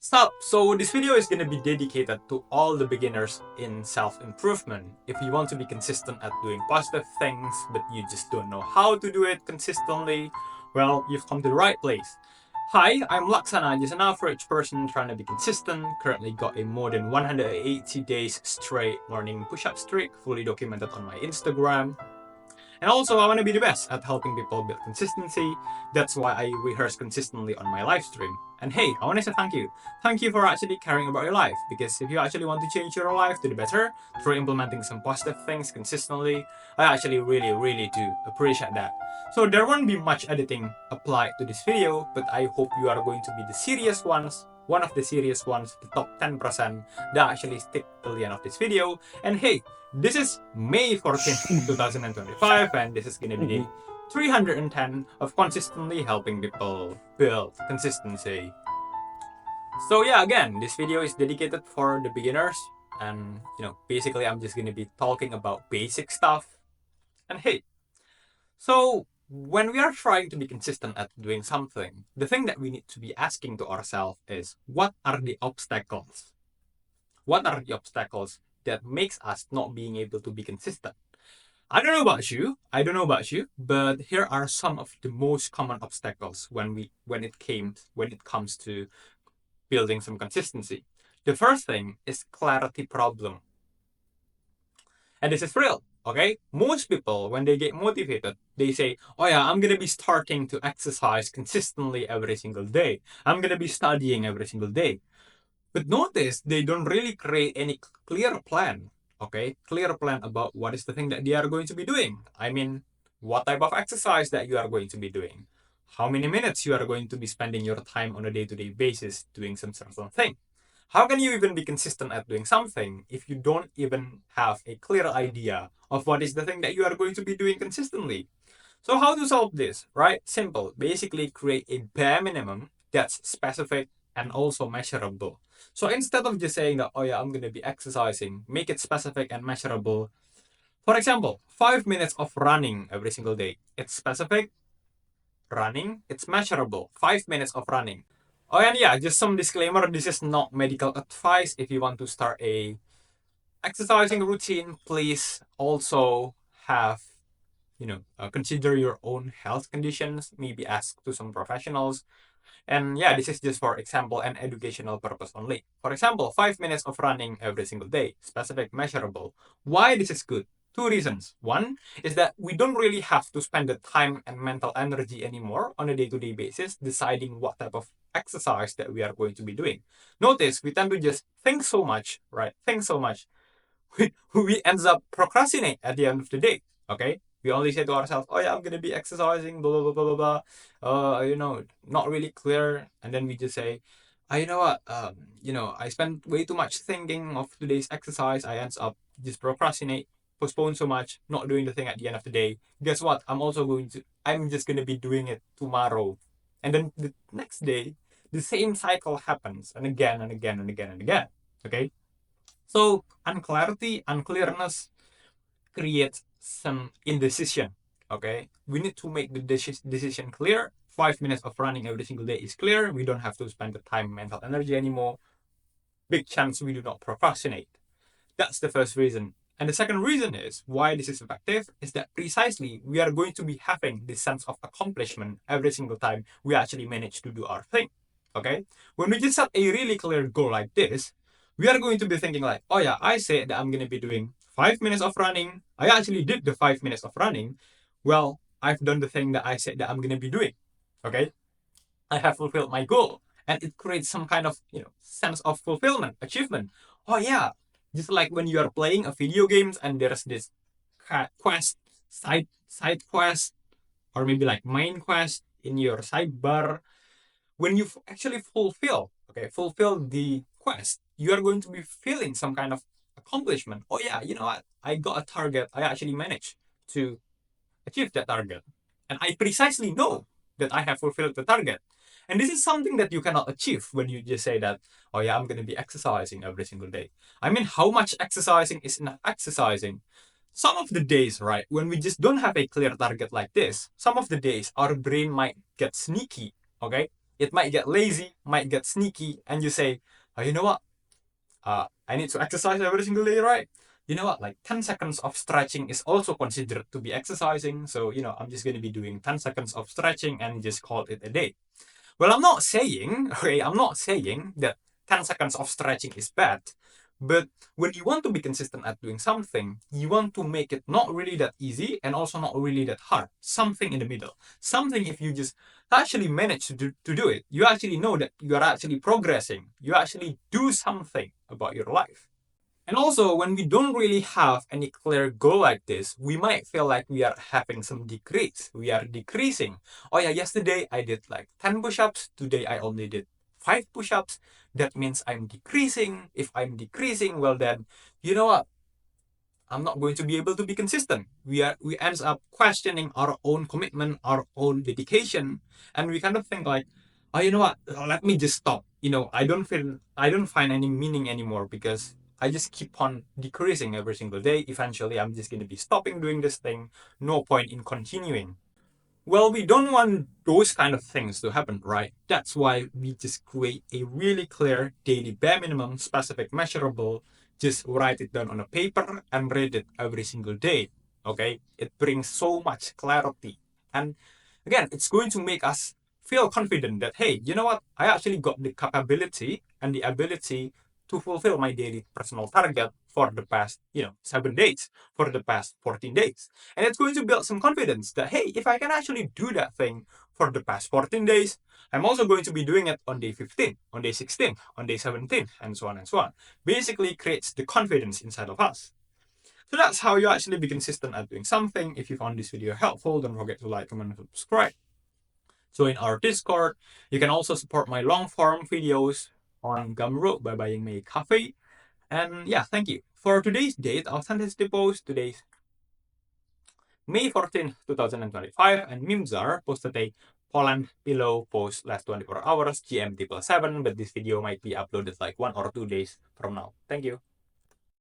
Sup, so this video is gonna be dedicated to all the beginners in self-improvement. If you want to be consistent at doing positive things, but you just don't know how to do it consistently, well, you've come to the right place. Hi, I'm Laksana, just an average person trying to be consistent. Currently got a more than 180 days straight morning push-up streak, fully documented on my Instagram. And also, I want to be the best at helping people build consistency. That's why I rehearse consistently on my live stream. And hey, I want to say thank you. Thank you for actually caring about your life. Because if you actually want to change your life to the better through implementing some positive things consistently, I actually really do appreciate that. So there won't be much editing applied to this video, but I hope you are going to be the serious ones, one of the serious ones, the top 10% that actually stick till the end of this video. And hey, this is May 14th, 2025, and this is gonna be day 310 of consistently helping people build consistency. So yeah, again, this video is dedicated for the beginners, and basically I'm just gonna be talking about basic stuff. And hey, so when we are trying to be consistent at doing something, the thing that we need to be asking to ourselves is, what are the obstacles? What are the obstacles that makes us not being able to be consistent? I don't know about you, but here are some of the most common obstacles when it comes to building some consistency. The first thing is clarity problem. And this is real, okay? Most people, when they get motivated, they say, oh yeah, I'm gonna be starting to exercise consistently every single day. I'm gonna be studying every single day. But notice they don't really create any clear plan, okay? Clear plan about what is the thing that they are going to be doing. I mean, what type of exercise that you are going to be doing. How many minutes you are going to be spending your time on a day-to-day basis doing some certain thing. How can you even be consistent at doing something if you don't even have a clear idea of what is the thing that you are going to be doing consistently? So how to solve this, right? Simple. Basically create a bare minimum that's specific and also measurable. So instead of just saying that, oh yeah, I'm going to be exercising, make it specific and measurable. For example, 5 minutes of running every single day. It's specific, running, it's measurable. 5 minutes of running. Oh, and yeah, just some disclaimer, this is not medical advice. If you want to start a exercising routine, please also have consider your own health conditions, maybe ask to some professionals. And yeah, this is just for example and educational purpose only. For example, 5 minutes of running every single day, specific, measurable. Why this is good? Two reasons. One is that we don't really have to spend the time and mental energy anymore on a day-to-day basis deciding what type of exercise that we are going to be doing. Notice we tend to just think so much, right? Think so much. We ends up procrastinate at the end of the day. Okay, we only say to ourselves, oh yeah, I'm gonna be exercising, blah blah blah blah blah not really clear. And then we just say, you know what, I spent way too much thinking of today's exercise. I ends up just procrastinate, postpone so much, not doing the thing at the end of the day. Guess what, I'm just gonna be doing it tomorrow. And then the next day the same cycle happens, and again and again and again and again. Okay, so unclearness creates some indecision. Okay, we need to make the decision clear. 5 minutes of running every single day is clear. We don't have to spend the time, mental energy anymore. Big chance we do not procrastinate. That's the first reason. And the second reason is why this is effective is that precisely we are going to be having this sense of accomplishment every single time we actually manage to do our thing. Okay, when we just set a really clear goal like this, we are going to be thinking like, oh yeah, I said that I'm going to be doing 5 minutes of running. I actually did the 5 minutes of running. Well, I've done the thing that I said that I'm going to be doing. Okay, I have fulfilled my goal, and it creates some kind of sense of fulfillment, achievement. Oh yeah, just like when you are playing a video games and there's this quest, side quest, or maybe like main quest in your sidebar. When you actually fulfill the quest, you are going to be feeling some kind of accomplishment. Oh yeah, you know what, I got a target. I actually managed to achieve that target, and I precisely know that I have fulfilled the target. And this is something that you cannot achieve when you just say that, oh yeah, I'm going to be exercising every single day. I mean, how much exercising is enough exercising? Some of the days, right, when we just don't have a clear target like this, some of the days our brain might get sneaky. Okay, It might get lazy, might get sneaky, and you say, oh, you know what? I need to exercise every single day, right? You know what? Like 10 seconds of stretching is also considered to be exercising. So, I'm just going to be doing 10 seconds of stretching and just call it a day. Well, I'm not saying, okay, I'm not saying that 10 seconds of stretching is bad. But when you want to be consistent at doing something, you want to make it not really that easy and also not really that hard. Something in the middle. Something if you just actually manage to do it, you actually know that you are actually progressing. You actually do something about your life. And also, when we don't really have any clear goal like this, we might feel like we are having some decrease. We are decreasing. Oh yeah, yesterday I did like 10 push-ups. Today I only did 5 push-ups. That means I'm decreasing. If I'm decreasing, well then, you know what? I'm not going to be able to be consistent. We ends up questioning our own commitment, our own dedication, and we kind of think like, oh, you know what? Let me just stop. I don't find any meaning anymore because I just keep on decreasing every single day. Eventually, I'm just going to be stopping doing this thing. No point in continuing. Well, we don't want those kind of things to happen, right? That's why we just create a really clear daily bare minimum, specific, measurable. Just write it down on a paper and read it every single day. Okay? It brings so much clarity. And again, it's going to make us feel confident that, hey, you know what? I actually got the capability and the ability to fulfill my daily personal target for the past, 7 days, for the past 14 days. And it's going to build some confidence that, hey, if I can actually do that thing for the past 14 days, I'm also going to be doing it on day 15, on day 16, on day 17, and so on and so on. Basically creates the confidence inside of us. So that's how you actually be consistent at doing something. If you found this video helpful, don't forget to like, comment, and subscribe. Join our Discord. You can also support my long form videos on Gumroad by buying me a coffee. And yeah, thank you. For today's date, Authenticity Post, today's May 14th, 2025, and Mimzar posted a Poland pillow post last 24 hours, GMT +7, but this video might be uploaded like 1 or 2 days from now. Thank you.